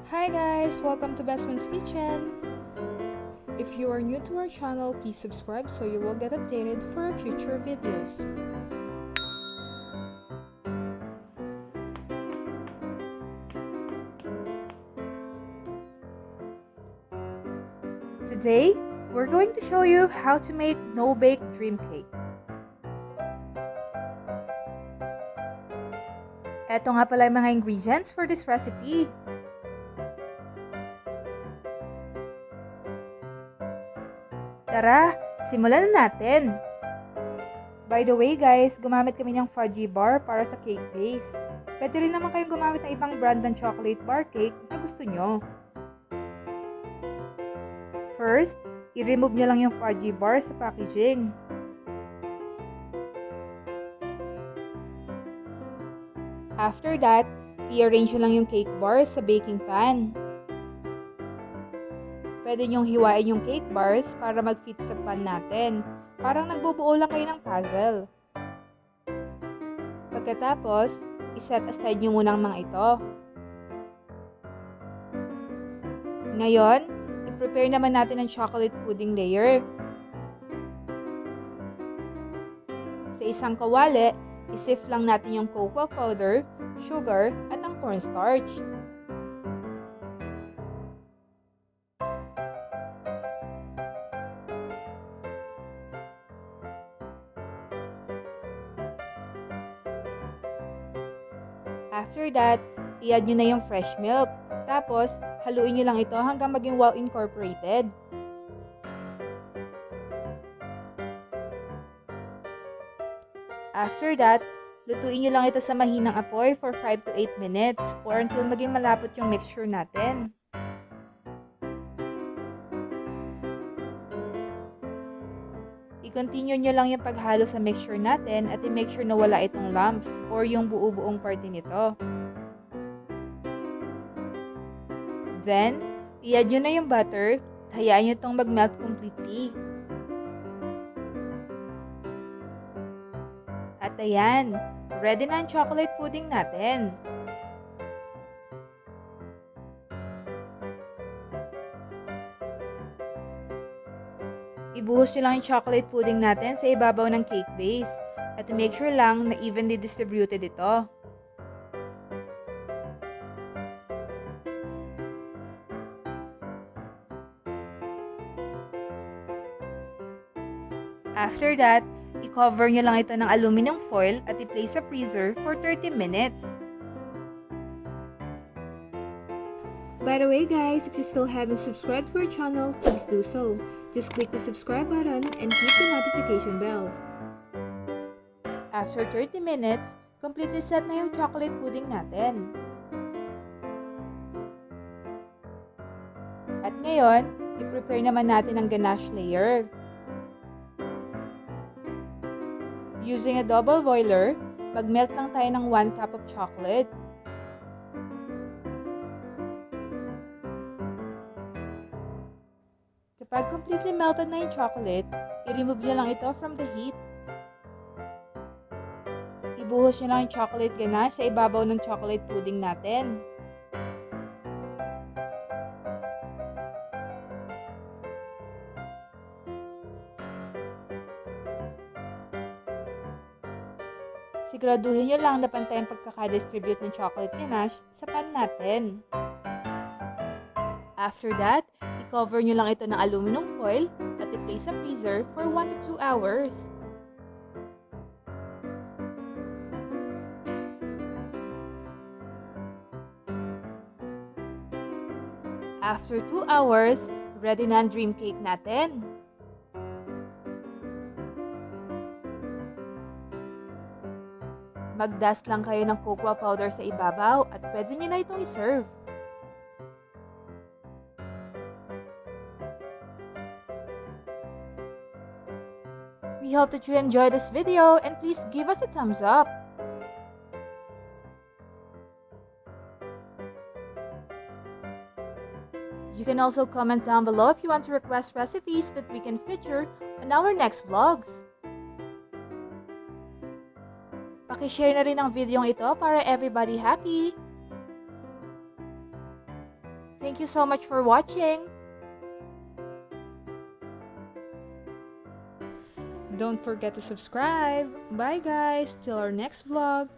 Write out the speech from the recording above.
Hi guys! Welcome to Best Friend's Kitchen! If you are new to our channel, please subscribe so you will get updated for our future videos. Today, we're going to show you how to make no-bake dream cake. Eto nga pala yung mga ingredients for this recipe. Tara, simulan na natin! By the way guys, gumamit kami ng Fudgee Barr para sa cake base. Pwede rin naman kayong gumamit ng ibang brand ng chocolate bar cake na gusto nyo. First, i-remove nyo lang yung Fudgee Barr sa packaging. After that, i-arrange nyo lang yung cake bars sa baking pan. Pwede nyong hiwain yung cake bars para mag-fit sa pan natin. Parang nagbubuo lang kayo ng puzzle. Pagkatapos, iset aside nyo muna ang mga ito. Ngayon, i-prepare naman natin ang chocolate pudding layer. Sa isang kawali, i-sift lang natin yung cocoa powder, sugar, at ang cornstarch. After that, i-add nyo na yung fresh milk. Tapos, haluin nyo lang ito hanggang maging well incorporated. After that, lutuin nyo lang ito sa mahinang apoy for 5 to 8 minutes or until maging malapot yung mixture natin. I-continue nyo lang yung paghalo sa mixture natin at i-make sure na wala itong lumps or yung buo-buong parte nito. Then, i-add nyo na yung butter at hayaan nyo itong mag-melt completely. At ayan, ready na ang chocolate pudding natin. Ibuhos nyo lang yung chocolate pudding natin sa ibabaw ng cake base at make sure lang na evenly distributed ito. After that, i-cover nyo lang ito ng aluminum foil at i-place sa freezer for 30 minutes. By the way guys, if you still haven't subscribed to our channel, please do so. Just click the subscribe button and hit the notification bell. After 30 minutes, completely set na yung chocolate pudding natin. At ngayon, i-prepare naman natin ang ganache layer. Using a double boiler, mag-melt lang tayo ng 1 cup of chocolate. Kapag completely melted na yung chocolate, i-remove nyo lang ito from the heat. Ibuhos nyo lang yung chocolate ganache sa ibabaw ng chocolate pudding natin. Siguraduhin nyo lang na pantay ang pagkakadistribute ng chocolate ganache sa pan natin. After that, i-cover nyo lang ito ng aluminum foil at i-place sa freezer for 1 to 2 hours. After 2 hours, ready na ang dream cake natin. Mag-dust lang kayo ng cocoa powder sa ibabaw at pwede nyo na itong iserve. We hope that you enjoyed this video and please give us a thumbs up. You can also comment down below if you want to request recipes that we can feature on our next vlogs. Paki-share na rin ang video ito para everybody happy. Thank you so much for watching! Don't forget to subscribe! Bye guys! Till our next vlog!